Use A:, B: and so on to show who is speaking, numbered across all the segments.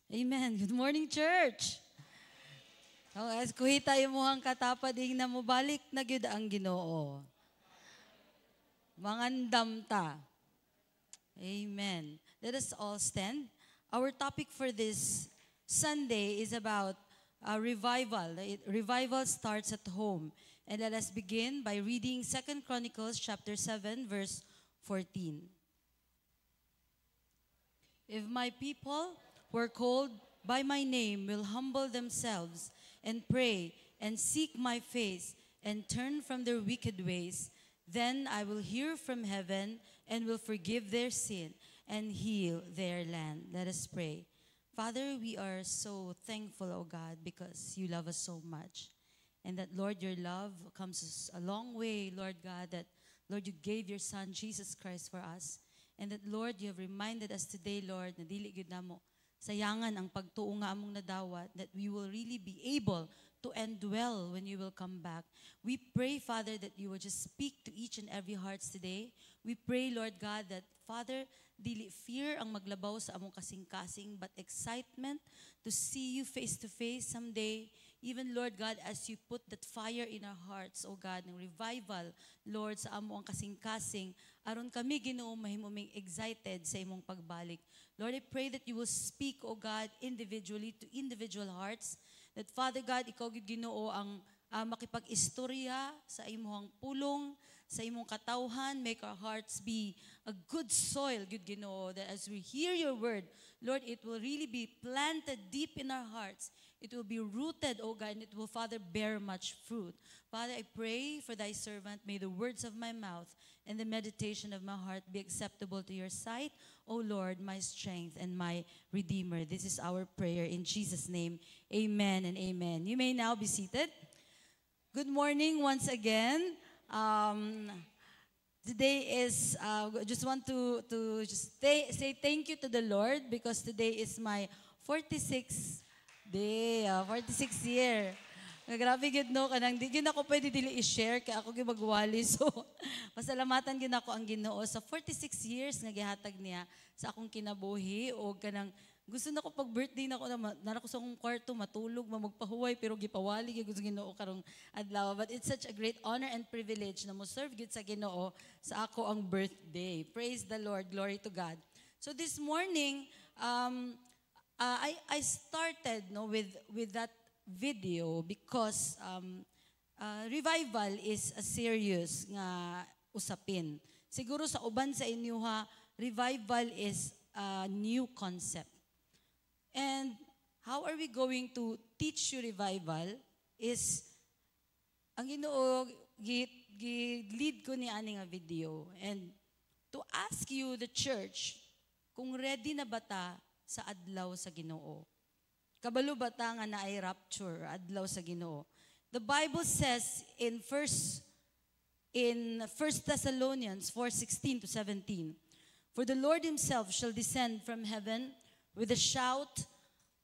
A: Amen. Good morning, church. As kuhita imuhang katapading na mubalik na gyud ang Ginoo. Mangandam ta. Amen. Let us all stand. Our topic for this Sunday is about revival. Revival starts at home. And let us begin by reading 2 Chronicles chapter 7 verse 14. If my people who are called by my name will humble themselves and pray and seek my face and turn from their wicked ways, then I will hear from heaven and will forgive their sin and heal their land. Let us pray. Father, we are so thankful, O God, because you love us so much. And that, Lord, your love comes a long way, Lord God, that, Lord, you gave your Son, Jesus Christ, for us. And that, Lord, you have reminded us today, Lord, na dili gid namo sayangan ang pagtuo nga among nadawat, that we will really be able to end well when you will come back. We pray, Father, that you will just speak to each and every hearts today. We pray, Lord God, that, Father, dili fear ang maglabaw sa among kasing-kasing, but excitement to see you face to face someday. Even, Lord God, as you put that fire in our hearts, O God, ng revival, Lord, sa among kasing-kasing, aron kami, Ginoo, mahimuming excited sa imong pagbalik. Lord, I pray that you will speak, O God, individually to individual hearts. That, Father God, ikaw, Ginoo, ang makipag-istorya sa imong pulong, sa imong katawhan. Make our hearts be a good soil, good Ginoo, that as we hear your word, Lord, it will really be planted deep in our hearts. It will be rooted, O God, and it will, Father, bear much fruit. Father, I pray for thy servant. May the words of my mouth and the meditation of my heart be acceptable to your sight, O Lord, my strength and my Redeemer. This is our prayer in Jesus' name. Amen and amen. You may now be seated. Good morning once again. Today is, just want to just say thank you to the Lord because today is my 46th day, 46th year. Grabe gid no kanang di gyud ako pwede dili i-share kay ako gyud magwali, so pasalamatan gyud ako ang Ginoo sa 46 years nga gihatag niya sa akong kinabuhi o kanang gusto nako pag birthday nako na ko sa akong kwarto matulog magpahuway pero gipawali gyud sa Ginoo karong adlaw. But it's such a great honor and privilege na mo serve gyud sa Ginoo sa ako ang birthday. Praise the Lord, glory to God. So this morning I started with that video because revival is a serious nga usapin. Siguro sa uban sa inyo ha, revival is a new concept. And how are we going to teach you revival is ang Ginoo lead ko ni ani nga video and to ask you the church kung ready na bata sa adlaw sa Ginoo. Kabalo bata nga naay rapture adlaw sa Ginoo. The Bible says in First Thessalonians 4:16 to 17, for the Lord himself shall descend from heaven with a shout,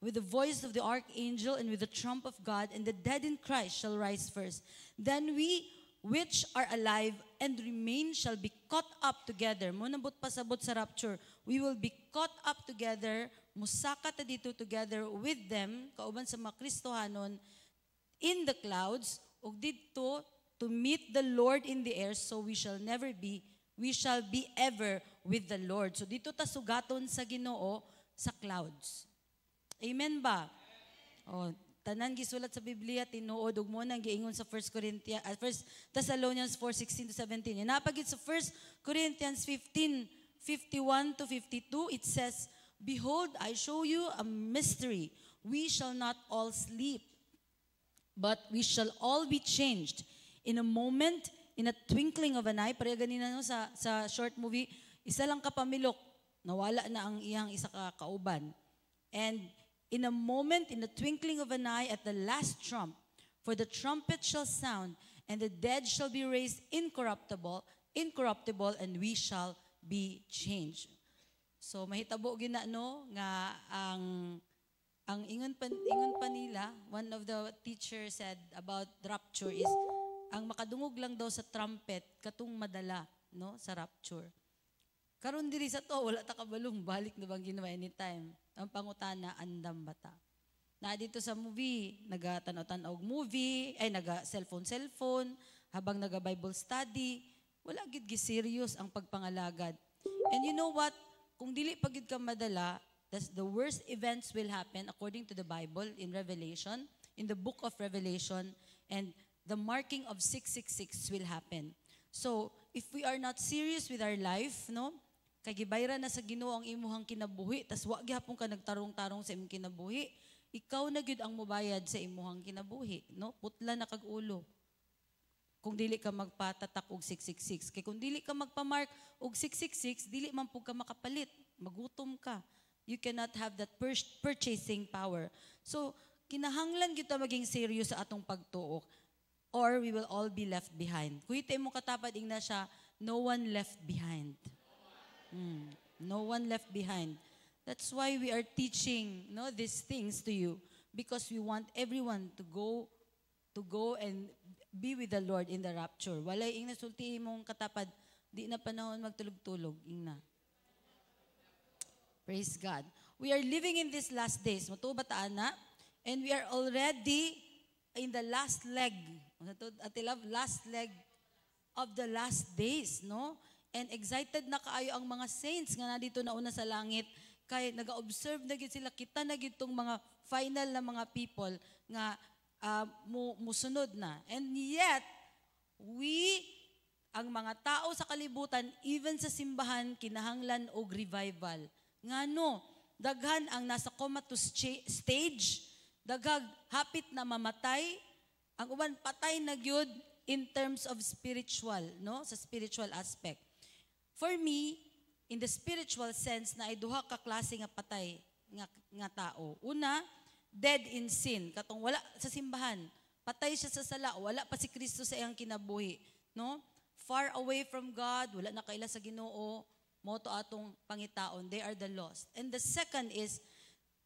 A: with the voice of the archangel, and with the trump of God, and the dead in Christ shall rise first. Then we which are alive and remain shall be caught up together. Munabot pasabot sa rapture. We will be caught up together, musaka ta dito together with them, kauban sa mga Kristohanon, in the clouds, ug dito to meet the Lord in the air, so we shall be ever with the Lord. So dito ta sugaton sa Ginoo sa clouds. Amen ba? Oh, tanan gisulat sa Biblia tinuod ug mo nang giingon sa 1 Thessalonians 4:16 to 17. Yan napagid sa 1 Corinthians 15:51 to 52, it says, behold, I show you a mystery. We shall not all sleep, but we shall all be changed in a moment, in a twinkling of an eye. Pareha ganina no sa short movie, isa lang kapamilok, nawala na ang iyang isa ka kauban. And in a moment, in the twinkling of an eye, at the last trump, for the trumpet shall sound, and the dead shall be raised incorruptible, and we shall be changed. So mahitabo gina no nga ang ingon pa nila, one of the teachers said about rapture is ang makadungog lang daw sa trumpet katong madala no sa rapture. Karon diri sa to, wala ta kabalong, balik na bang ginawa anytime. Ang pangutana, andam bata. Na dito sa movie, naga-tanaw-tanaw movie, ay naga-cellphone, habang naga-Bible study, wala gid gi serious ang pagpangalagad. And you know what? Kung dili pagid ka madala, the worst events will happen according to the Bible in Revelation, in the book of Revelation, and the marking of 666 will happen. So, if we are not serious with our life, no? Kay gibayra na sa Ginoo ang imuhang kinabuhi, tas wa gyapon ka nagtarong-tarong sa imong kinabuhi, ikaw na gyud ang mobayad sa imuhang kinabuhi, no? Putla na kag ulo. Kung dili ka magpatatak og 666. Kay kung dili ka magpamark og 666, dili man pug ka makapalit, magutom ka. You cannot have that purchasing power. So, kinahanglan gyud ta maging serious sa atong pagtuo, or we will all be left behind. Kuy mo katapad ingna siya, no one left behind. No one left behind. That's why we are teaching, no, these things to you, because we want everyone to go and be with the Lord in the rapture. Walay ingna sulti mong katapad, di na panahon magtulog-tulog, ingna. Praise God. We are living in these last days. Matuo bataan na? And we are already in the last leg. Last leg of the last days, no? And excited na kaayo ang mga saints nga nandito na una sa langit. Kaya nag-observe na gid sila, kita na gid tong mga final na mga people nga musunod na. And yet, ang mga tao sa kalibutan, even sa simbahan, kinahanglan og revival. Ngano, daghan ang nasa comatose stage, daghag hapit na mamatay, ang uban patay na gyud in terms of spiritual, no? Sa spiritual aspect. For me, in the spiritual sense, na ay duha ka klase nga patay nga tao. Una, dead in sin, katong wala sa simbahan. Patay siya sa sala, wala pa si Kristo sa iyang kinabuhi, no? Far away from God, wala na kaila sa Ginoo, moto atong pangitaon, they are the lost. And the second is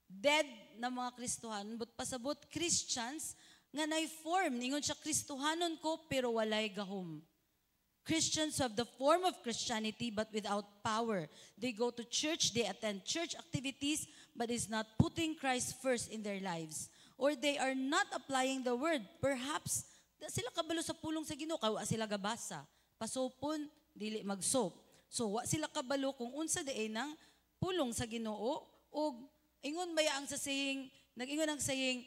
A: dead na mga Kristohan, but pasabot Christians nga na-form, ningon siya Kristohanon ko pero walay gahom. Christians who have the form of Christianity but without power. They go to church, they attend church activities, but is not putting Christ first in their lives. Or they are not applying the word. Perhaps, sila kabalo sa pulong sa Ginoo, kaya wa sila gabasa. Pasopon, dili mag-soap. So, wa sila kabalo kung unsa diay nang pulong sa Ginoo, o ingon baya ang saying, nag-ingon ang saying,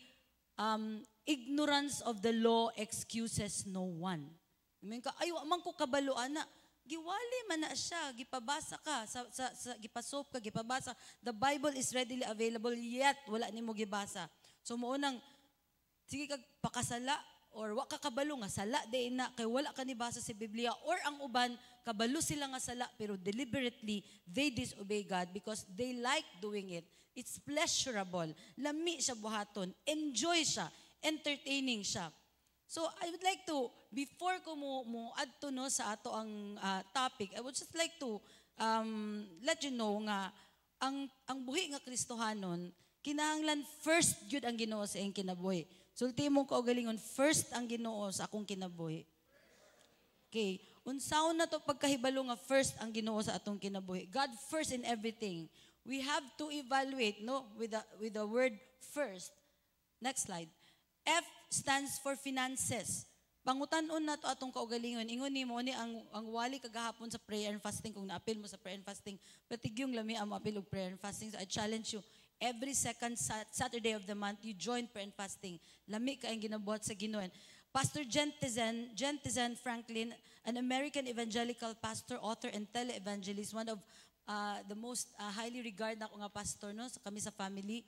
A: ignorance of the law excuses no one. I ka, ay, man ko kabaluan na, giwali man na siya, gipabasa ka, gipasop ka, gipabasa. The Bible is readily available, yet wala nimo gibasa. So mounang, sige kag pakasala, or wa ka kabalo nga sala, di na, kay wala ka nibasa sa Biblia, or ang uban, kabalo sila nga sala, pero deliberately, they disobey God because they like doing it. It's pleasurable. Lami siya buhaton. Enjoy siya. Entertaining siya. So I would like to, before ko mo adto no sa ato ang topic, I would just like to let you know nga ang buhi nga Kristohanon, kinahanglan first gyud ang Ginoo sa iyang kinabuhi. Sulti mo ko galingon, first ang Ginoo sa akong kinabuhi. Okay, unsaon na to pagkahibalo nga first ang Ginoo sa atong kinabuhi. God first in everything. We have to evaluate, no, with the word first. Next slide. F stands for finances. Pangutan-on na to atong kaugalingon. Ingon nimo ni ang wali kagahapon sa prayer and fasting, kung naapil mo sa prayer and fasting, patigyong lami ang maapil og prayer and fasting. So I challenge you, every second Saturday of the month, you join prayer and fasting. Lami ka ang ginabuhat sa Ginoo. Pastor Jen Tizen Franklin, an American evangelical pastor, author, and tele-evangelist, one of the most highly regarded na ako nga pastor, no, sa kami sa family.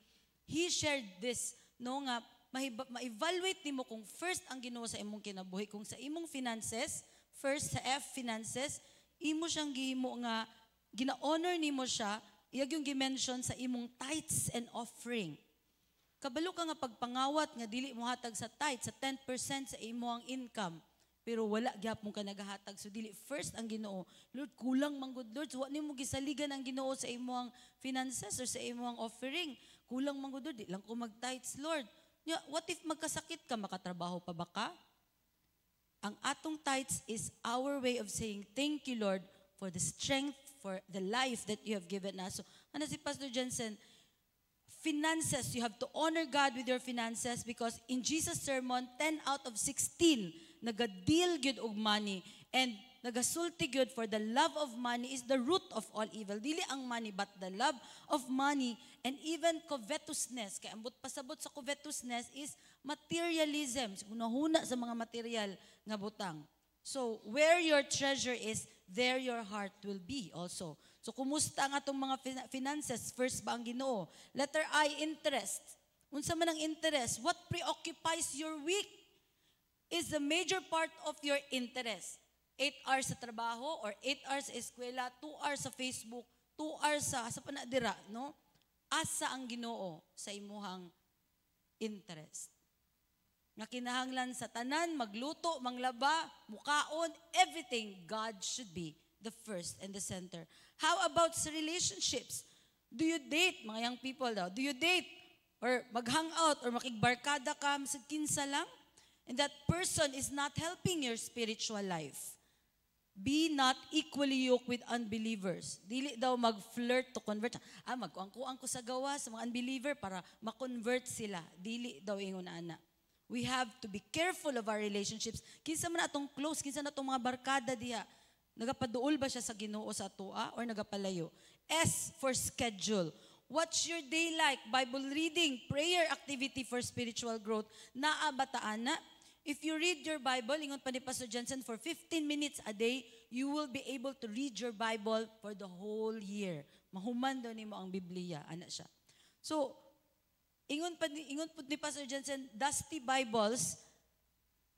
A: He shared this, no, nga ma-evaluate nimo kung first ang Ginoo sa imong kinabuhi, kung sa imong finances, first sa F, finances, imo siyang gihimo nga gina-honor nimo siya, iyag yung gi-mention sa imong tithes and offering. Kabalo ka nga pagpangawat nga dili mo hatag sa tithes, sa 10% sa imong income, pero wala gyapon ka nagahatag, so dili first ang Ginoo. Lord, kulang man gud, Lord, so wa nimo gisaligan ang Ginoo sa imong finances or sa imong offering. Kulang man gud, di lang ko mag-tithes, Lord. What if magkasakit ka, makatrabaho pa ba ka? Ang atong tithes is our way of saying, thank you, Lord, for the strength, for the life that you have given us. So, ano si Pastor Jensen, finances, you have to honor God with your finances because in Jesus' sermon, 10 out of 16, nagadeal gyud og money. And nagasulti gyud for the love of money is the root of all evil. Dili ang money, but the love of money and even covetousness. Kaya ambot pasabot sa covetousness is materialism. Hunahuna sa mga material nga butang. So, where your treasure is, there your heart will be also. So, kumusta ang atong mga finances? First ba ang Ginoo? Letter I, interest. Unsa man ang interest? What preoccupies your week is the major part of your interest. 8 hours sa trabaho or 8 hours sa eskwela, 2 hours sa Facebook, 2 hours sa panadira, no? Asa ang Ginoo sa imuhang interest. Nga kinahanglan sa tanan, magluto, manglaba, mukaon, everything, God should be the first and the center. How about sa relationships? Do you date, mga young people daw? Do you date or mag-hangout or makigbarkada ka sa kinsa lang? And that person is not helping your spiritual life. Be not equally yoked with unbelievers. Dili daw mag-flirt to convert. Magkuang ko sa gawa sa mga unbeliever para ma-convert sila. Dili daw ingon ana. We have to be careful of our relationships. Kinsa man atong close, kinsa na atong mga barkada diha. Nagapaduol ba siya sa Ginoo sa atoa or nagapalayo? S for schedule. What's your day like? Bible reading, prayer activity for spiritual growth. Naa bataan na? If you read your Bible, ingon pa ni Pastor Jensen, for 15 minutes a day, you will be able to read your Bible for the whole year. Mahuman daw nimo ang Biblia, ana siya. So, ingon po ni Pastor Jensen, dusty Bibles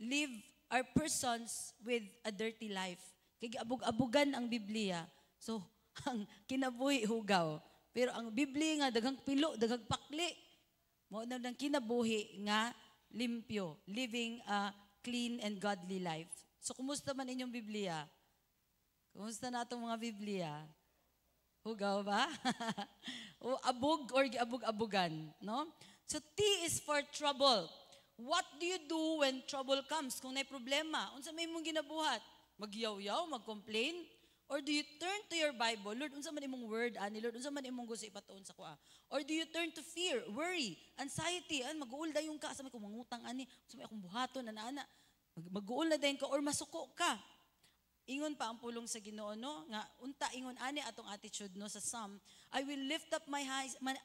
A: live are persons with a dirty life. Kaya abog-abugan ang Biblia. So, ang kinabuhi hugaw. Pero ang Biblia nga, daghang pilo, daghang pakli. Mo nang kinabuhi nga, limpyo, living a clean and godly life. So, kumusta man inyong Biblia? Kumusta na itong mga Biblia? Hugaw ba? O abog or abog-abugan, no? So, T is for trouble. What do you do when trouble comes? Kung may problema, unsa may mong ginabuhat? Magyaw-yaw, mag-complain? Or do you turn to your Bible? Lord, unsa man imong word ani? Lord, unsa man imong gusto ipatuon sa kuha? Or do you turn to fear, worry, anxiety? Mag-uul dayon ka sa may kumangutang ani, unsa may akong buhaton ana. Mag-uul na dayon ka or masuko ka. Ingon pa ang pulong sa Ginoo no nga unta ingon ani atong attitude no sa Psalm, I will lift up my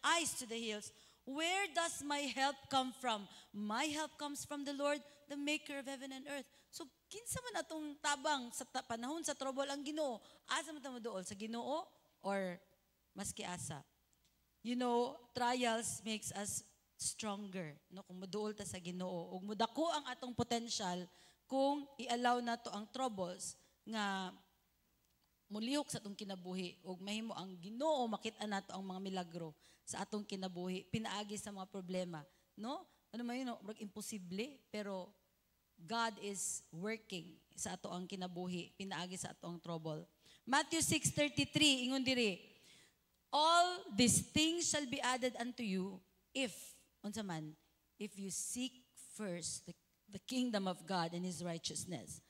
A: eyes to the hills. Where does my help come from? My help comes from the Lord, the maker of heaven and earth. So, kinsa man atong tabang sa panahon sa trouble ang Ginoo? Asa man ta moduol sa Ginoo or maski asa? You know, trials makes us stronger, no? Kung moduol ta sa Ginoo ug mudako ang atong potential kung i-allow nato ang troubles nga mulihok sa atong kinabuhi ug mahimo ang Ginoo makit-an nato ang mga milagro sa atong kinabuhi pinaagi sa mga problema, no? Ano man yun, imposible pero God is working sa ato ang kinabuhi pinaagi sa ato ang trouble. Matthew 6:33 ingon diri, all these things shall be added unto you if unsa man, if you seek first the kingdom of God and His righteousness.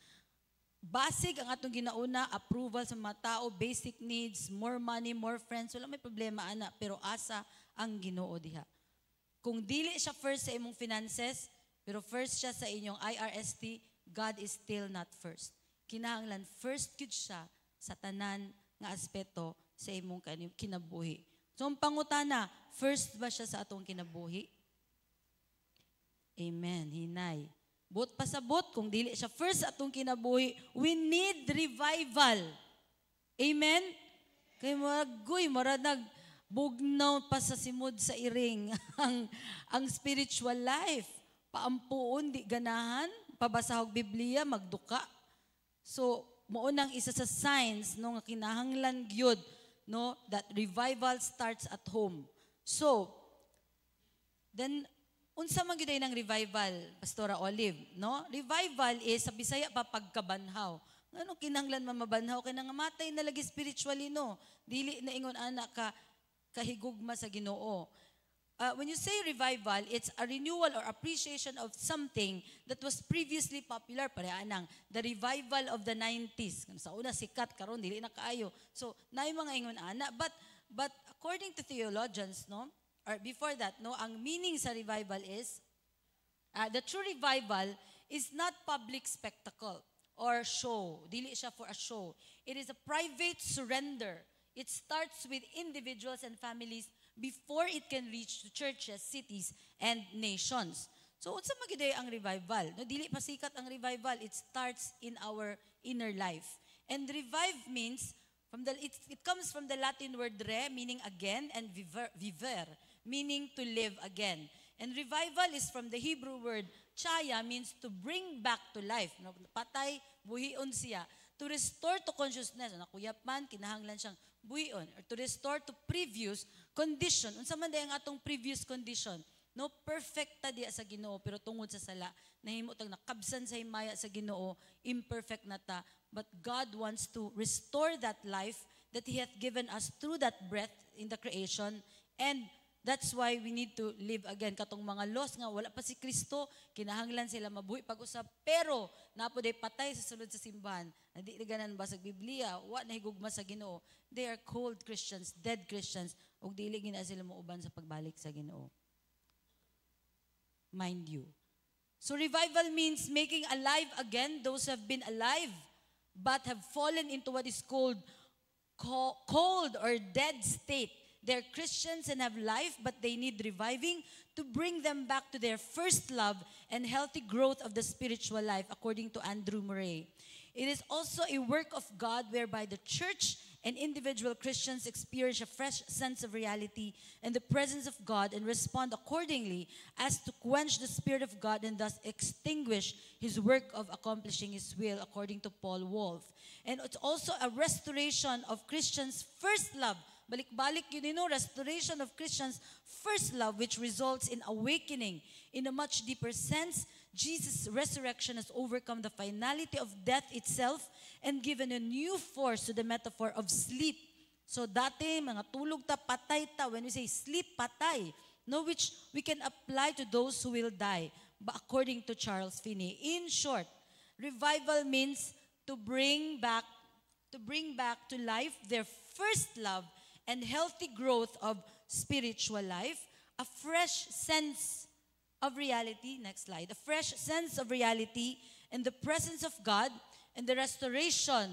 A: Basig ang atong ginauna, approval sa mga tao, basic needs, more money, more friends, wala may problema ana, pero asa ang Ginoo diha. Kung dili siya first sa imong finances, pero first siya sa inyong IRST, God is still not first. Kinahanglan first gyud siya sa tanan nga aspeto sa imong kinabuhi. So ang pangutana, first ba siya sa atong kinabuhi? Amen. Hinay. But pasabot, kung dili siya first atong kinabuhi, we need revival. Amen? Kaya marag nagbugnaw pa sa simod sa iring ang spiritual life. Paampuon, di ganahan, pabasahog Biblia, magduka. So, maunang isa sa signs no, nga kinahanglan gyud no, that revival starts at home. So, then, unsa man gyud ng revival, Pastora Olive, no? Revival is sa Bisaya pa pagkabanhaw. Ngano kinahanglan mamabanhaw kay nangamatay na lagi spiritually no. Dili na ingon ana ka kahigugma sa Ginoo. when you say revival, it's a renewal or appreciation of something that was previously popular. Pareha nang the revival of the 90s. Sa una sikat karon dili na kaayo. So naay mga ingon ana, but according to theologians, no, or before that, no, ang meaning sa revival is the true revival is not public spectacle or show. Dili siya for a show. It is a private surrender. It starts with individuals and families before it can reach to churches, cities, and nations. So, unsa magiday ang revival? No, dili pa sikat ang revival. It starts in our inner life. And revive means, it comes from the Latin word re, meaning again, and viver, meaning to live again. And revival is from the Hebrew word chaya, means to bring back to life. No, patay, buhion siya. To restore to consciousness. Nakuyap man, kinahanglan siyang buhion. Or to restore to previous condition. Unsa man day ang atong previous condition? No, perfecta diya sa Ginoo, pero tungod sa sala, nahimo tag nakabsan sa himaya sa Ginoo, imperfect na ta. But God wants to restore that life that He hath given us through that breath in the creation. And that's why we need to live again. Katong mga lost nga, wala pa si Kristo, kinahanglan sila mabuhi pag-usap, pero napo day patay sa sulod sa simbahan. Hindi ganan ba sa Biblia, wa nahigugma sa Ginoo. They are cold Christians, dead Christians, ug dili gina sila mauban sa pagbalik sa Ginoo. Mind you. So revival means making alive again those who have been alive but have fallen into what is called cold or dead state. They're Christians and have life, but they need reviving to bring them back to their first love and healthy growth of the spiritual life, according to Andrew Murray. It is also a work of God whereby the church and individual Christians experience a fresh sense of reality and the presence of God and respond accordingly as to quench the Spirit of God and thus extinguish His work of accomplishing His will, according to Paul Wolf. And it's also a restoration of Christians' first love. Balik-balik yun, restoration of Christians' first love, which results in awakening. In a much deeper sense, Jesus' resurrection has overcome the finality of death itself and given a new force to the metaphor of sleep. So dati, mga tulog ta, patay ta. When we say sleep, patay. No, which we can apply to those who will die, but according to Charles Finney. In short, revival means to bring back to life their first love and healthy growth of spiritual life, a fresh sense of reality, next slide, a fresh sense of reality and the presence of God and the restoration.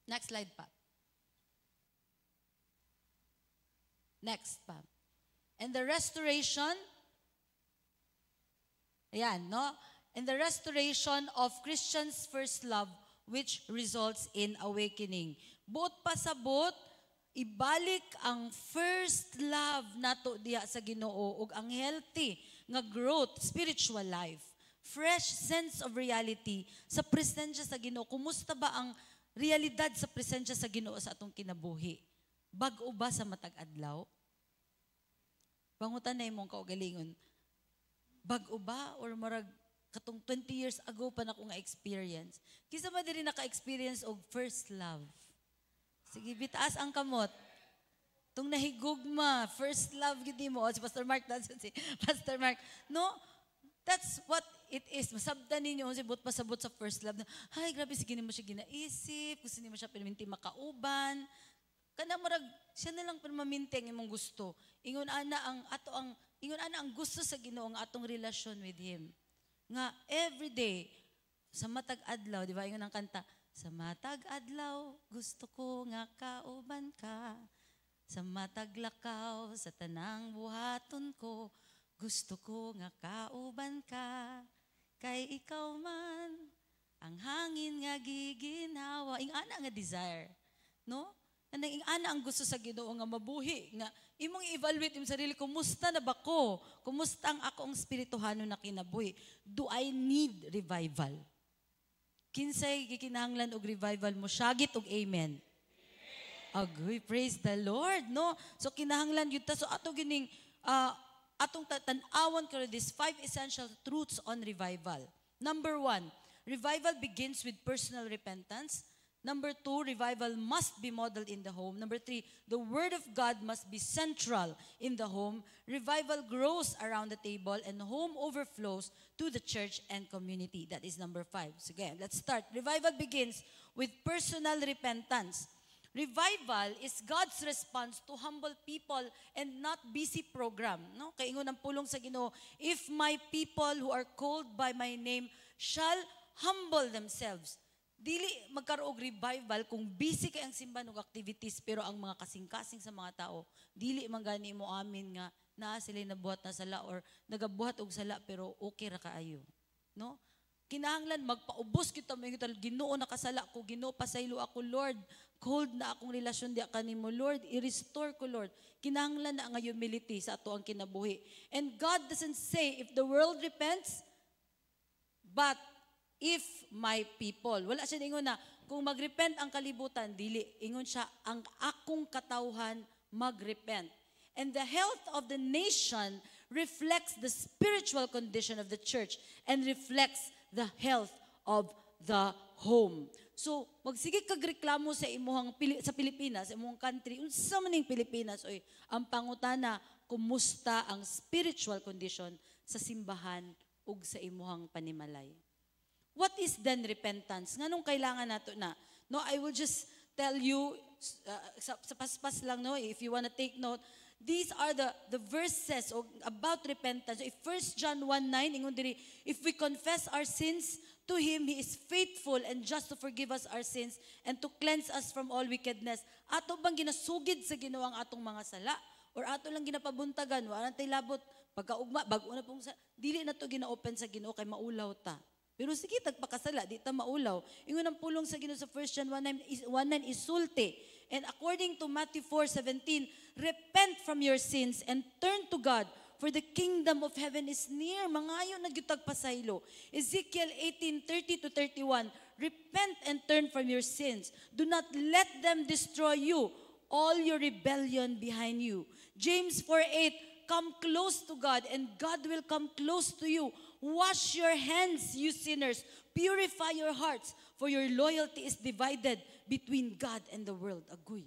A: Next slide pa. Next pa. And the restoration, ayan, no? And the restoration of Christians' first love, which results in awakening. Bot pasabot, ibalik ang first love nato diya sa Ginoo ug ang healthy nga growth, spiritual life, fresh sense of reality sa presensya sa Ginoo. Kumusta ba ang realidad sa presensya sa Ginoo sa atong kinabuhi? Bag-o ba sa matag adlaw? Pangutan na imong kaugalingon. Bag-o ba or marag katong 20 years ago pa na ko nga experience? Kisa ba diri naka-experience og first love? Sige, bitaas ang kamot. Tung nahigugma, first love gidi mo. Si Pastor Mark, si Pastor Mark. No, that's what it is. Masabdan ninyo, si but pasabot sa first love. Ay, grabe, sige mo siya ginaisip. Gusto mo siya perminti makauban. Kana marag, siya na lang permaminti ang imong gusto. Ingon ana ang gusto sa Ginoo ang atong relasyon with Him. Nga, every day, sa matag adlaw, di ba, ingon ang kanta, sa matag adlaw, gusto ko nga kauban ka. Sa matag lakaw, sa tanang buhaton ko, gusto ko nga kauban ka. Kay ikaw man, ang hangin nga giginhawa. Ing ana nga desire. No? Ing ana ang gusto sa Ginoo nga mabuhi. Nga, imong evaluate imong sarili, kumusta na ba ko? Kumusta ang akong spirituhano na kinabuhi? Do I need revival? Kinsay gikinahanglan og revival mo, syagit og amen. Agoy, praise the Lord, no? So kinahanglan yun ta. So ato gining atong tan-awon ko these 5 essential truths on revival. Number 1, revival begins with personal repentance. Number 2, revival must be modeled in the home. Number 3, the Word of God must be central in the home. Revival grows around the table and home overflows to the church and community. That is number 5. So again, let's start. Revival begins with personal repentance. Revival is God's response to humble people and not busy program. No? Kaingon ang pulong sa Ginoo, if my people who are called by my name shall humble themselves. Dili magkaroog revival kung busy kay ang simbahan og activities pero ang mga kasing-kasing sa mga tao dili man gani mo amin nga naa sila nabuhat na sala or nagabuhat og sala pero okay ra kaayo. No? Kinahanglan magpaubos kita mo Ginoo nakasala ko, Ginoo pasaylo ako Lord. Cold na akong relasyon di kanimo Lord, i-restore ko Lord. Kinahanglan na ang humility sa ato ang kinabuhi. And God doesn't say if the world repents, but if my people, wala siya ingon na, kung magrepent ang kalibutan, dili, ingon siya, ang akong katawhan magrepent. And the health of the nation reflects the spiritual condition of the church and reflects the health of the home. So, magsige kag reklamo sa imuhang sa Pilipinas, sa imuhang country, unsa man ning Pilipinas, oy, ang pangutana, kumusta ang spiritual condition sa simbahan ug sa imuhang panimalay. What is then repentance? Nganong kailangan nato na? No, I will just tell you sa paspas lang no, if you want to take note, these are the verses about repentance. If 1 John 1:9 ingon diri, if we confess our sins to him, he is faithful and just to forgive us our sins and to cleanse us from all wickedness. Ato bang ginasugid sa Ginoo ang atong mga sala or ato lang ginapabuntagan wala tay labot pagkaugma bag-o na pong dili na to gina-open sa Ginoo kay maulaw ta. Pero sige, tagpakasala, di ta maulaw. Ingon ang pulong sa Ginoo sa 1 John 1:9 isulti. And according to Matthew 4:17, repent from your sins and turn to God, for the kingdom of heaven is near. Mangayo na gyud tagpasaylo. Ezekiel 18:30-31, repent and turn from your sins. Do not let them destroy you, all your rebellion behind you. James 4:8, come close to God and God will come close to you. Wash your hands, you sinners. Purify your hearts, for your loyalty is divided between God and the world. Agoy.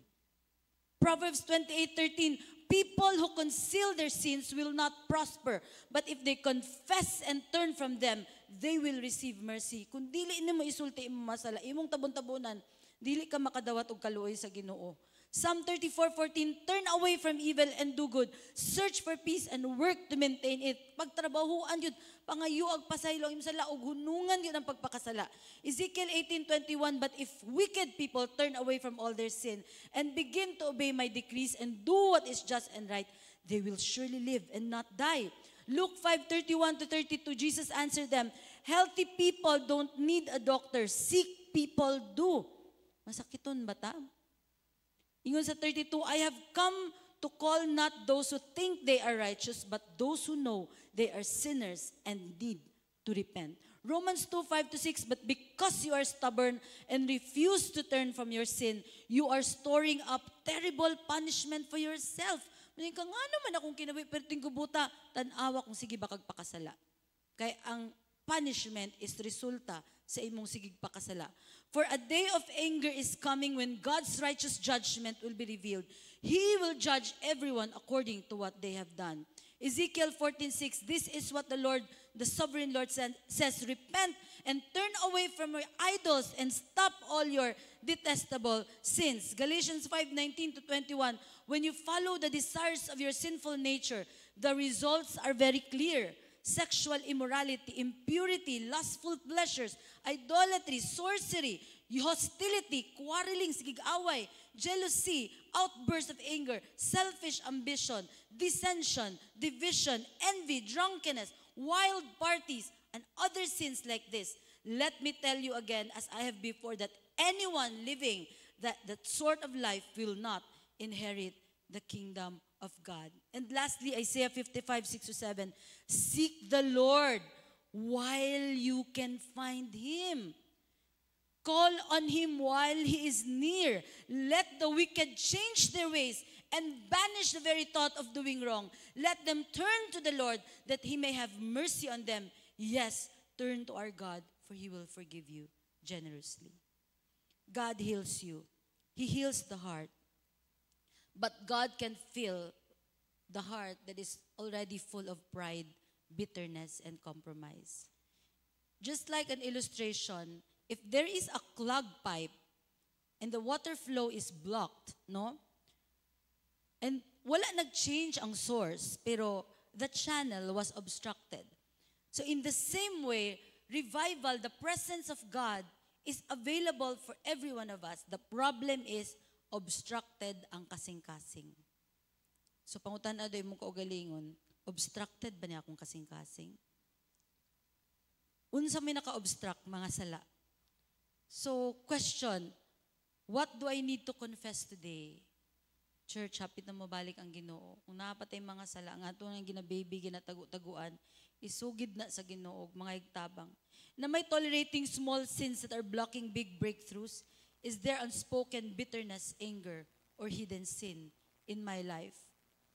A: Proverbs 28:13, people who conceal their sins will not prosper, but if they confess and turn from them, they will receive mercy. Kung dili nimo isulti imong masala, imong tabon-tabonan, dili ka makadawat og kaluoy sa Ginoo. Psalm 34:14, turn away from evil and do good. Search for peace and work to maintain it. Pagtrabahuan yun, pangayuag pasaylo imong sala ug hunungan yun ang pagpakasala. Ezekiel 18:21, but if wicked people turn away from all their sin and begin to obey my decrees and do what is just and right, they will surely live and not die. Luke 5:31-32, Jesus answered them, healthy people don't need a doctor, sick people do. Masakiton ba ta? Ingon sa 32, I have come to call not those who think they are righteous, but those who know they are sinners and need to repent. Romans 2:5-6, but because you are stubborn and refuse to turn from your sin, you are storing up terrible punishment for yourself. Maning ka nga naman akong kinabuhi, pero tinggubuta, tanawa kung sige ba kagpakasala. Kaya ang punishment is resulta sa imong sigig pakasala. For a day of anger is coming when God's righteous judgment will be revealed. He will judge everyone according to what they have done. Ezekiel 14:6, this is what the Lord, the sovereign Lord says, repent and turn away from your idols and stop all your detestable sins. Galatians 5:19-21, when you follow the desires of your sinful nature, the results are very clear. Sexual immorality, impurity, lustful pleasures, idolatry, sorcery, hostility, quarreling, sigig-away, jealousy, outbursts of anger, selfish ambition, dissension, division, envy, drunkenness, wild parties, and other sins like this. Let me tell you again, as I have before, that anyone living that sort of life will not inherit the kingdom of God. And lastly, Isaiah 55:6-7, seek the Lord while you can find Him. Call on Him while He is near. Let the wicked change their ways and banish the very thought of doing wrong. Let them turn to the Lord that He may have mercy on them. Yes, turn to our God, for He will forgive you generously. God heals you. He heals the heart. But God can fill the heart that is already full of pride, bitterness, and compromise. Just like an illustration, if there is a clogged pipe and the water flow is blocked, no? And wala nag-change ang source, pero the channel was obstructed. So in the same way, revival, the presence of God, is available for every one of us. The problem is, obstructed ang kasing-kasing. So pangutan na doon mo kaugalingon, obstructed ba niya akong kasing-kasing? Unsa may naka-obstruct, mga sala. So, question, what do I need to confess today? Church, hapit na mabalik ang Ginoo. Kung napatay mga sala, ang ato ng ginababy, ginatagu-taguan, isugid na sa Ginoo, mga higtabang. Na may tolerating small sins that are blocking big breakthroughs? Is there unspoken bitterness, anger, or hidden sin in my life?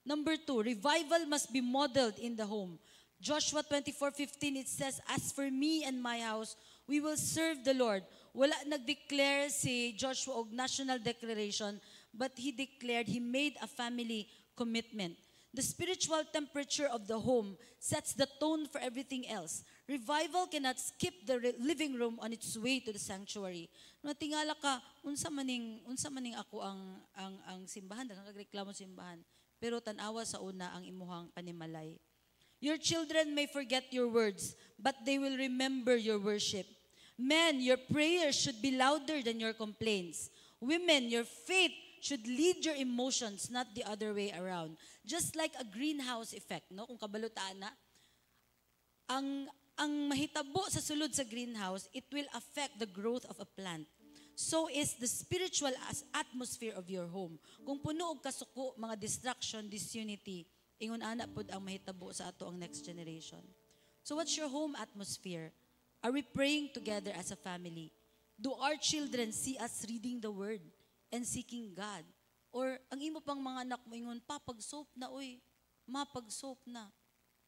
A: Number 2, revival must be modeled in the home. Joshua 24:15, it says, "As for me and my house, we will serve the Lord." Wala nag-declare si Joshua og national declaration, but he declared, he made a family commitment. The spiritual temperature of the home sets the tone for everything else. Revival cannot skip the living room on its way to the sanctuary. No tingala ka, unsa maning ako ang simbahan, daghang kagreklamo simbahan. Pero tanawa sa una ang imuhang panimalay. Your children may forget your words, but they will remember your worship. Men, your prayers should be louder than your complaints. Women, your faith should lead your emotions, not the other way around. Just like a greenhouse effect, no? Kung kabalutaan na, ang mahitabo sa sulod sa greenhouse, it will affect the growth of a plant. So is the spiritual atmosphere of your home. Kung puno og kasuko, mga distraction, disunity, ingon ana pod ang mahitabo sa ato ang next generation. So what's your home atmosphere? Are we praying together as a family? Do our children see us reading the word and seeking God? Or ang imo pang mga anak mo ingon, pag-soap na oy, mapag-soap na.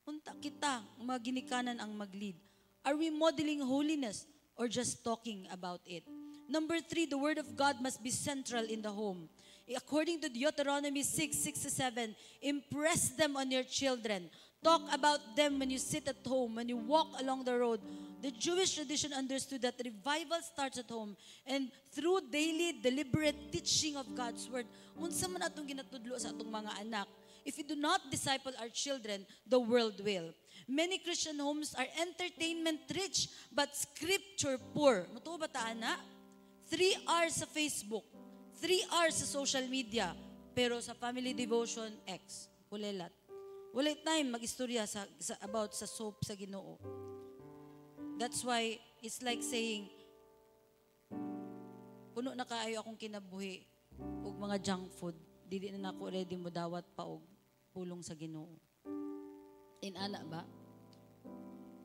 A: Unta kita, mga ginikanan ang mag-lead. Are we modeling holiness or just talking about it? Number 3, the word of God must be central in the home. According to Deuteronomy 6:6-7, impress them on your children. Talk about them when you sit at home, when you walk along the road. The Jewish tradition understood that revival starts at home, and through daily, deliberate teaching of God's word. Unsa man atong ginatudlo sa atong mga anak. If we do not disciple our children, the world will. Many Christian homes are entertainment rich, but scripture poor. Mutuo ba ta, ana? 3 hours sa Facebook, 3 hours sa social media, pero sa family devotion, X, kulelat. Walay time mag-istorya about sa soap sa Ginoo. That's why it's like saying, puno na kaayo akong kinabuhi og mga junk food, dili na ako ready mo dawat pa og pulong sa Ginoo. Inana ba?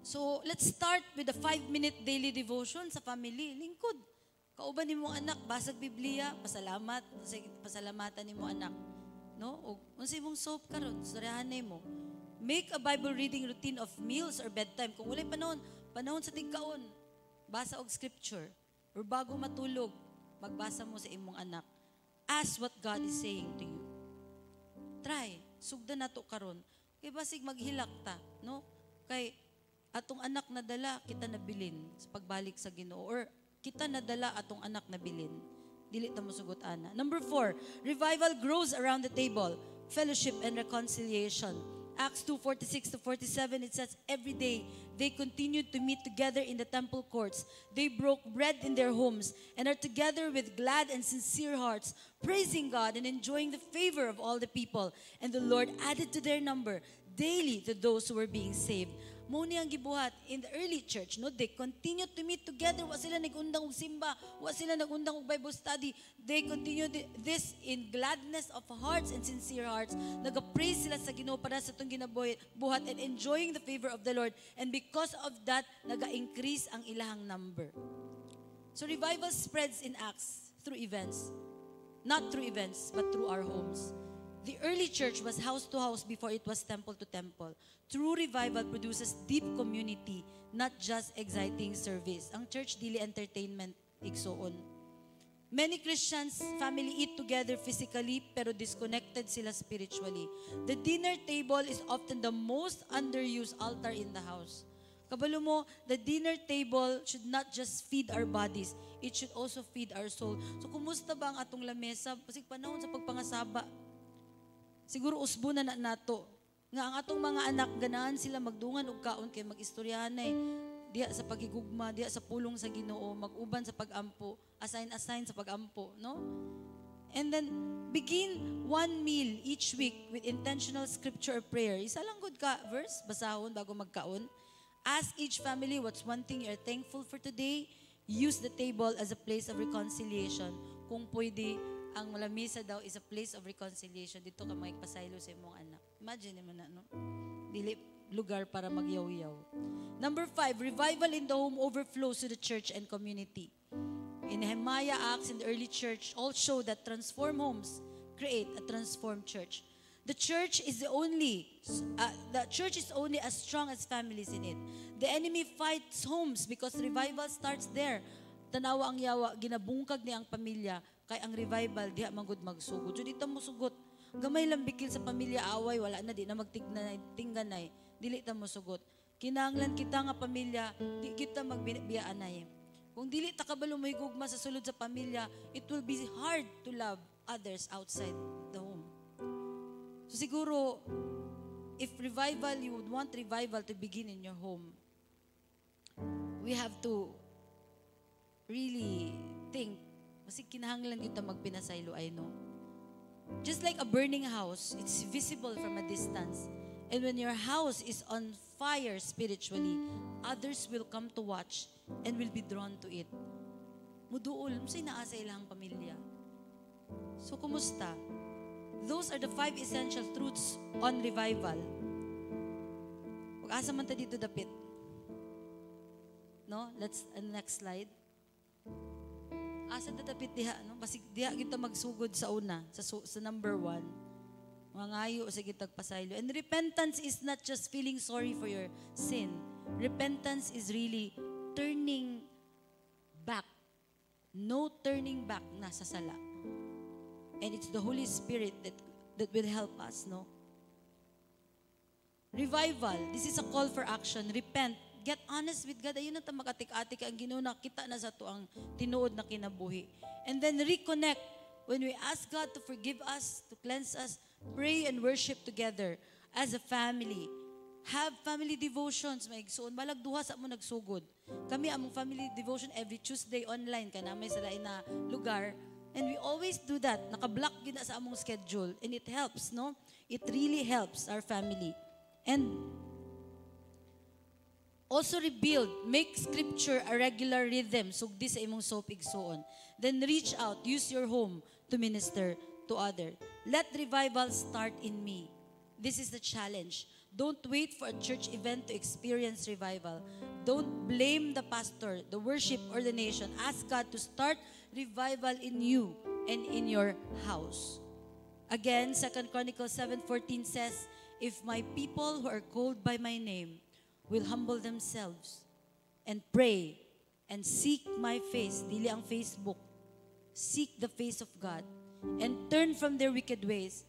A: So, let's start with a 5-minute daily devotion sa family. Lingkod. Kauban nimo anak, basag Biblia, pasalamatan nimo anak. No? O unsay mong soap karon, storyahan nimo. Make a Bible reading routine of meals or bedtime. Kung walay panahon sa tigkaon, basa og scripture. Or bago matulog, magbasa mo sa imong anak. Ask what God is saying to you. Try, sugdan nato karon. Kay basig maghilak ta, no? Kay atong anak na dala kita nabilin sa pagbalik sa Ginoo, or kita nadala atong anak na bilin. Dili ta mo sugot ana. Number 4, revival grows around the table, fellowship and reconciliation. Acts 2:46-47, it says, every day they continued to meet together in the temple courts. They broke bread in their homes and are together with glad and sincere hearts, praising God and enjoying the favor of all the people. And the Lord added to their number daily to those who were being saved. Muna ang gibuhat in the early church, no? They continued to meet together. Wa sila nag-undang og simba, wa sila nag-undang og Bible study. They continued this in gladness of hearts and sincere hearts. Nag-praise sila sa Ginoo para sa itong ginabuhat and enjoying the favor of the Lord. And because of that, nag-increase ang ilahang number. So revival spreads in Acts through events. Not through events, but through our homes. The early church was house to house before it was temple to temple. True revival produces deep community, not just exciting service. Ang church dili entertainment igsoon. Many Christians family eat together physically pero disconnected sila spiritually. The dinner table is often the most underused altar in the house. Kabalo mo, the dinner table should not just feed our bodies, it should also feed our soul. So kumusta ba ang atong lamesa? Pasig panahon sa pagpangasaba. Siguro usbo na nato. Nga ang atong mga anak, ganahan sila magdungan og kaon kay mag-istoryahan diha sa pagigugma, diha sa pulong sa Ginoo, mag-uban sa pag-ampo, assign sa pag-ampo, no? And then, begin one meal each week with intentional scripture or prayer. Isa lang good ka verse, basahon bago magkaon. Ask each family what's one thing you're thankful for today. Use the table as a place of reconciliation. Kung pwede, ang lamesa daw is a place of reconciliation. Dito ka magpasaylo sa imong anak. Imagine mo na, no? Dili lugar para magyaw-yaw. Number 5, revival in the home overflows to the church and community. In Nehemiah, Acts, and the early church all show that transformed homes create a transformed church. The church is only as strong as families in it. The enemy fights homes because revival starts there. Tanawa ang yawa, ginabungkag niya ang pamilya, kay ang revival, diha magud magsugod. So dito mo sugot. Gamay lang bikil sa pamilya, away, wala na, di na magtingganay, dili ta mo sugot. Kinahanglan kita nga pamilya, di kita magbiyaanay. Kung dili ta kabalo mo higugma sa sulod sa pamilya, it will be hard to love others outside the home. So siguro, if revival, you would want revival to begin in your home, we have to really think, kasi kinahanglan kita magpinasaylo, I know. Just like a burning house, it's visible from a distance. And when your house is on fire spiritually, others will come to watch and will be drawn to it. Muduol, masay naa sa ilang pamilya. So, kumusta? Those are the 5 essential truths on revival. Pag-asa man ta dito dapit. No? Let's, next slide. Asa ta dapit diha, no? Basig diha kita magsugod sa una, sa number 1. Mangayo sa kitag pasaylo. And repentance is not just feeling sorry for your sin. Repentance is really turning back. No turning back na sa sala. And it's the Holy Spirit that will help us, no? Revival, this is a call for action. Repent. Get honest with God. Ayun na ta makatik-atik ang Ginoo, nakita na sa to ang tinuod na kinabuhi. And then reconnect. When we ask God to forgive us, to cleanse us, pray and worship together as a family. Have family devotions, maigsoon. Balag duha sa mo nagsugod. Kami among family devotion every Tuesday online ka na may sa lain na lugar. And we always do that. Naka-block gina sa among schedule. And it helps, no? It really helps our family. And also rebuild. Make scripture a regular rhythm. Sugdi sa imong soap igsoon. Then reach out. Use your home to minister to others. Let revival start in me. This is the challenge. Don't wait for a church event to experience revival. Don't blame the pastor, the worship, or the nation. Ask God to start revival in you and in your house. Again, 2 Chronicles 7:14 says, if my people who are called by my name will humble themselves and pray and seek my face, dili ang Facebook, seek the face of God, and turn from their wicked ways,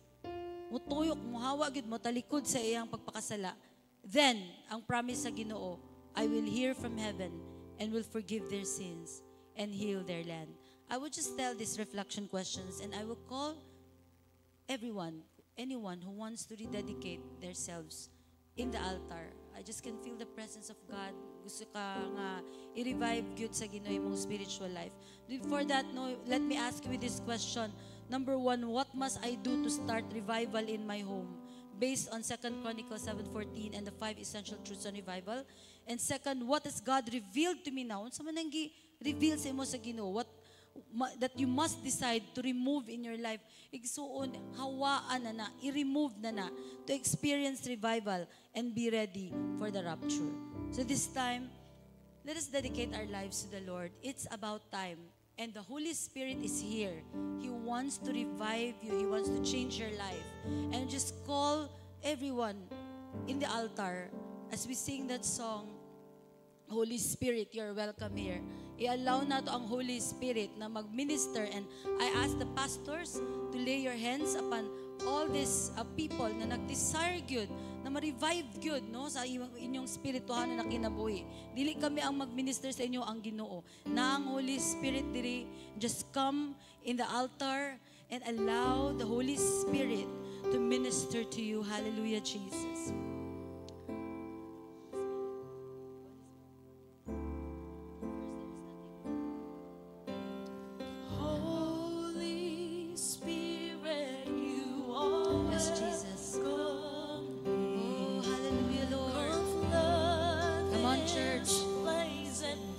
A: mutuyok, muhawa gid mo, talikod sa iyang pagpakasala, then, ang promise sa Ginoo, I will hear from heaven and will forgive their sins and heal their land. I would just tell these reflection questions and I will call anyone who wants to rededicate themselves in the altar. I just can feel the presence of God. Gusto ka nga i-revive gyud sa Ginoo imong spiritual life. Before that, no, let me ask you with this question. Number 1, what must I do to start revival in my home? Based on 2 Chronicles 7:14 and the 5 essential truths on revival. And second, what has God revealed to me now? Unsa man ang reveal sa imo sa Ginoo? That you must decide to remove in your life. Igsuon, hawaan na i-remove na to experience revival and be ready for the rapture. So this time, let us dedicate our lives to the Lord. It's about time. And the Holy Spirit is here. He wants to revive you. He wants to change your life. And just call everyone in the altar as we sing that song, Holy Spirit, you're welcome here. I-allow na to ang Holy Spirit na mag-minister. And I ask the pastors to lay your hands upon all these people na nag-desire good, na ma-revive good, no, sa inyong spirituhan na kinabuhi. Dili kami ang mag-minister sa inyo, ang Ginoo. Na ang Holy Spirit diri, just come in the altar and allow the Holy Spirit to minister to you. Hallelujah, Jesus.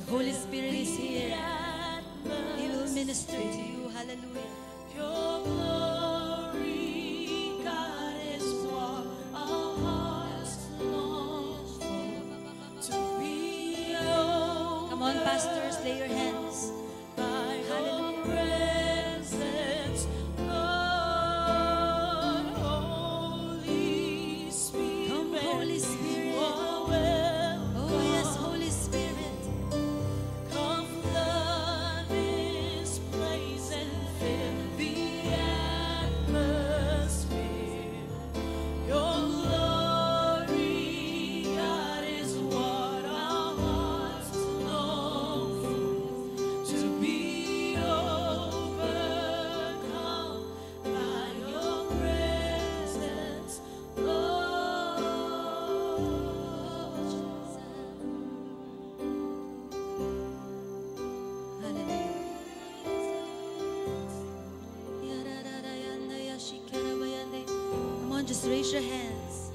A: Holy Spirit is here. He will minister to you. Hallelujah.
B: Your glory, God, is what our hearts long for. To be overcome.
A: Come on, pastors, lay your hands.
B: By your presence, Lord, Holy Spirit.
A: Come, Holy Spirit.
B: You are welcome.
A: Oh, yes, Holy Spirit.
B: Come flood this place and fill the atmosphere. Your glory, God, is what our hearts long for. To be overcome by your presence, Lord.
A: Come on, just raise your hands.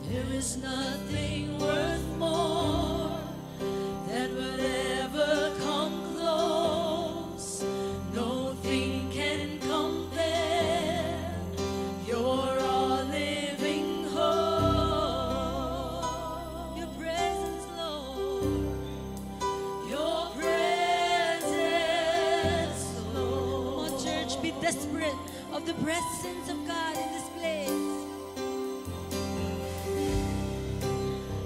B: There is nothing worth more that would ever come close. Nothing can compare. You're our living hope.
A: Your presence, Lord.
B: Your presence,
A: Come
B: Lord.
A: on, church, be desperate of the presence of God in this place.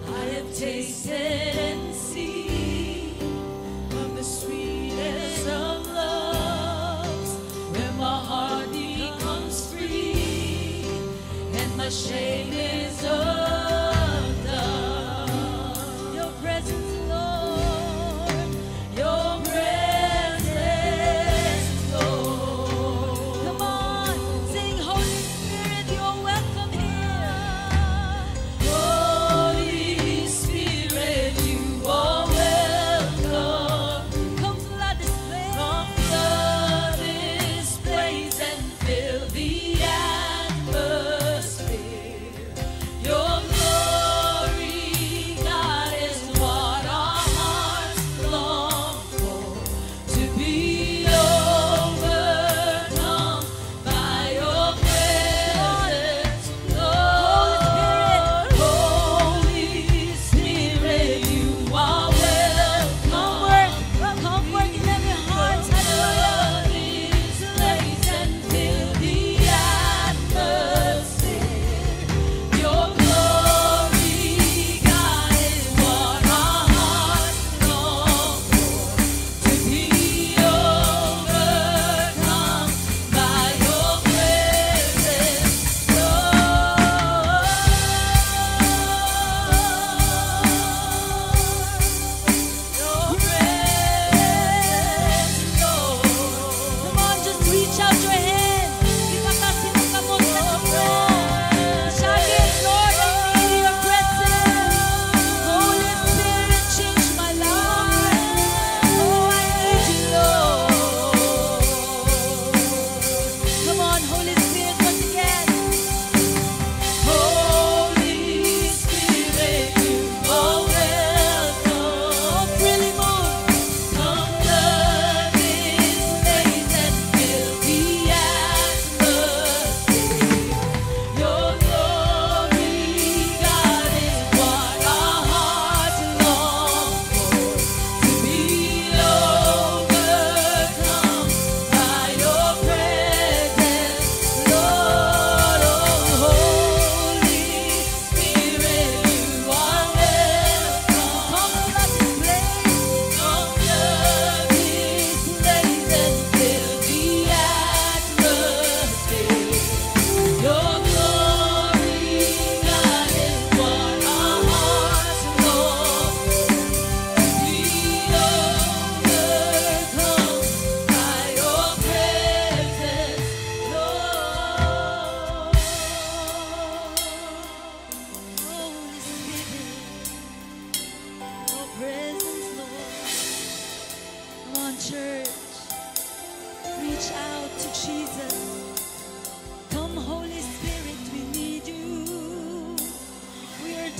B: I have tasted and seen of the sweetest of loves, where my heart becomes free and my shame is undone.
A: Your presence, Lord.
B: Your presence, Lord.
A: Come on, sing, Holy Spirit, you are welcome here.
B: Holy Spirit, you are welcome.
A: Come flood this place.
B: Come flood this place and fill the atmosphere.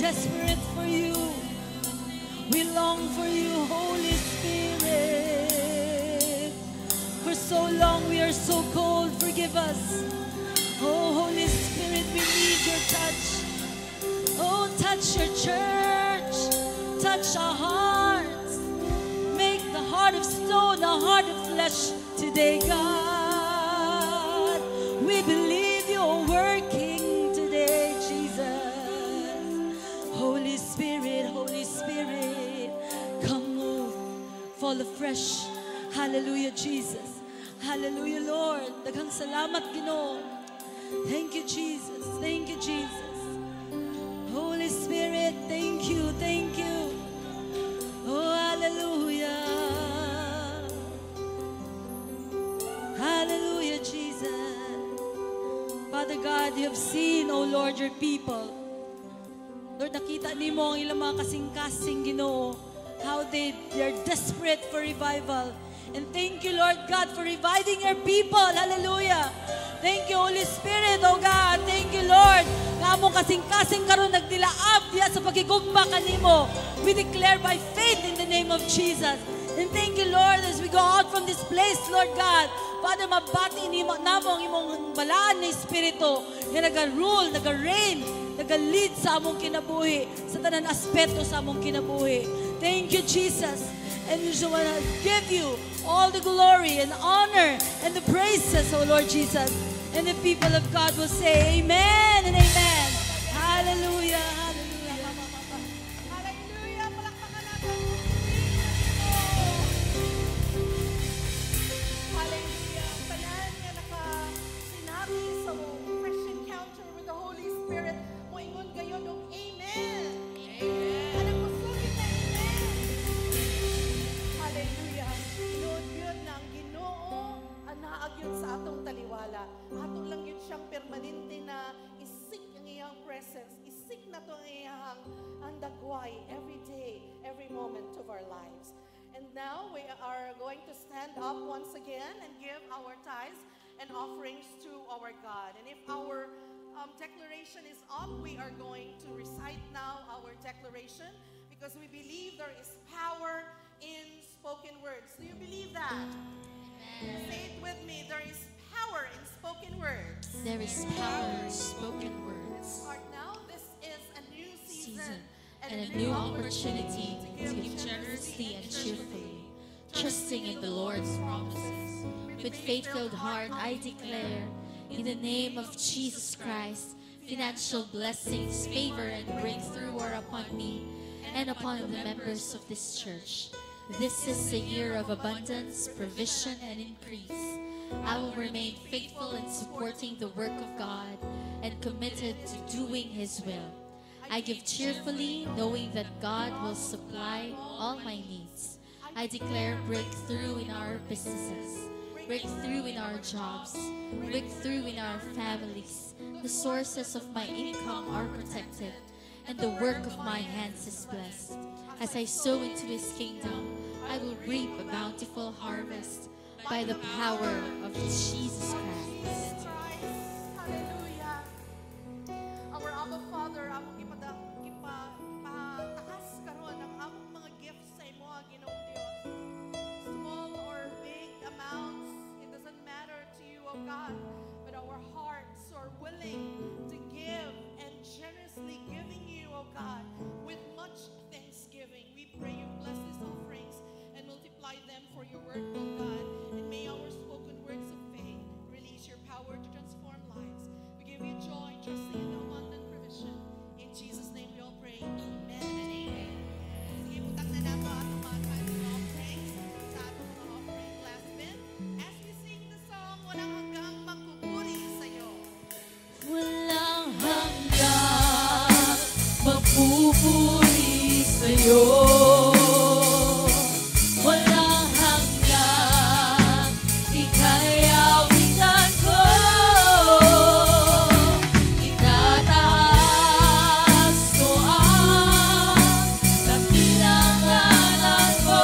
A: desperate for you. We long for you, Holy Spirit. For so long we are so cold, forgive us. Oh, Holy Spirit, we need your touch. Oh, touch your church. Touch our hearts. Make the heart of stone a heart of flesh today, God. We believe you're working today, Jesus. Holy Spirit, come move. Fall afresh. Hallelujah, Jesus. Hallelujah, Lord. Daghang salamat, Ginoo. Thank you, Jesus. Thank you, Jesus. Holy Spirit, thank you, thank you. Oh, hallelujah. Hallelujah, Jesus. Father God, you have seen, oh Lord, your people. Lord, nakita nimo ang ilang mga kasing-kasing, Ginoo, how they're desperate for revival. And thank you, Lord God, for reviving your people. Hallelujah. Thank you, Holy Spirit, oh God. Thank you, Lord. Kamong kasing-kasing karon nagdilaab diya sa pagigugma kanimo. We declare by faith in the name of Jesus. And thank you, Lord, as we go out from this place, Lord God. Father, mabati nimo namo ang imong balaan na espiritu nga naga-rule, naga-reign, naga-lead sa among kinabuhi, sa tanan aspeto sa among kinabuhi. Thank you, Jesus. And we just want to give you all the glory and honor and the praises, oh Lord Jesus. And the people of God will say amen and amen. Hallelujah, hallelujah.
C: Hallelujah! Palakpakan natin. Hallelujah! Tanan nga sinabi sa fresh encounter with the Holy Spirit, moingon gayon og amen. Amen. Anong musugit na amen. Hallelujah! Lord, yun na ang Ginoo ang naagyod sa atong taliwala. Ato lang yun siyang permanente na isik ang iyang presence. Isik na to ang iyang dagway every day, every moment of our lives. And now we are going to stand up once again and give our tithes and offerings to our God. And if our declaration is up, we are going to recite now our declaration because we believe there is power in spoken words. Do you believe that? Amen. Say it with me. There is power in spoken words.
B: There is power in spoken words.
C: Start now. This is a new season
B: And a new opportunity to give generously and cheerfully, trusting in the Lord's promises. With faith-filled heart, I declare, in the name of Jesus Christ, financial blessings, favor, and breakthrough are upon me and upon the members of this church. This is a year of abundance, provision, and increase. I will remain faithful in supporting the work of God and committed to doing His will. I give cheerfully, knowing that God will supply all my needs. I declare breakthrough in our businesses, breakthrough in our jobs, breakthrough in our families. The sources of my income are protected, and the work of my hands is blessed. As I sow into His kingdom, I will reap a bountiful harvest by the power of Jesus Christ.
C: Hallelujah. Our Abba Father, among ipataas karon ang among mga gifts sa imo, Ginoong Dios. Small or big amounts, it doesn't matter to you, O God, but our hearts are willing to give and generously giving you, O God, with much thanksgiving. We pray you bless these offerings and multiply them for your work, O God. And may our spoken words of faith release your power to transform lives. We give you joy, trusting in the abundant provision. In Jesus' name we all pray. Amen and amen. Sige, butang na nato atong mga tithes and offerings sa atong mga offering class bin. As we sing the song, walang hanggang magpupuri sa'yo.
B: Walang hanggang magpupuri sa'yo. Walang hanggang ika'y awitan ko. Itataas ko ang kabilang ngalan mo.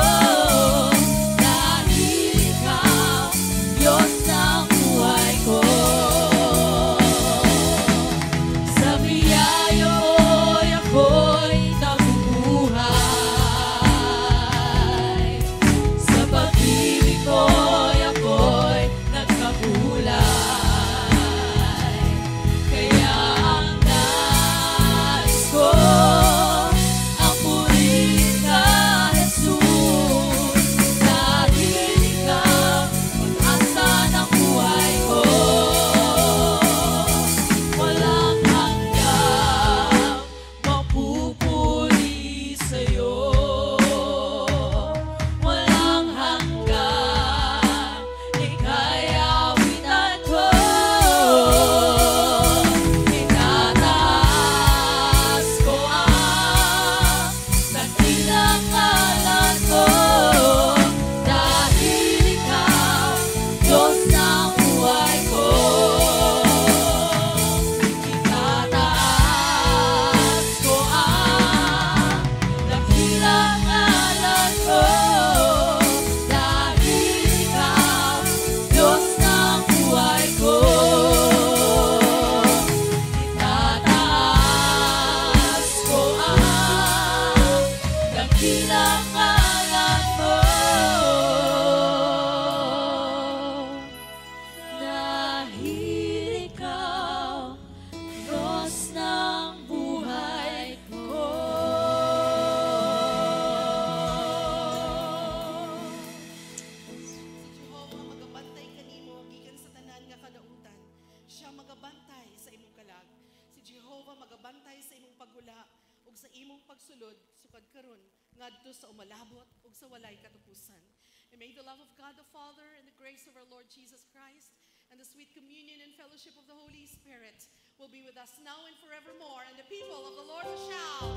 B: Dahil ikaw, Diyos ng buhay ko. Sa biyaya mo'y ako'y
C: magabantay sa imong paghula ug sa imong pagsulod sukad karon ngadto sa umalabot ug sa walay katapusan. And may the love of God the Father and the grace of our Lord Jesus Christ and the sweet communion and fellowship of the Holy Spirit will be with us now and forevermore. And the people of the Lord will shout,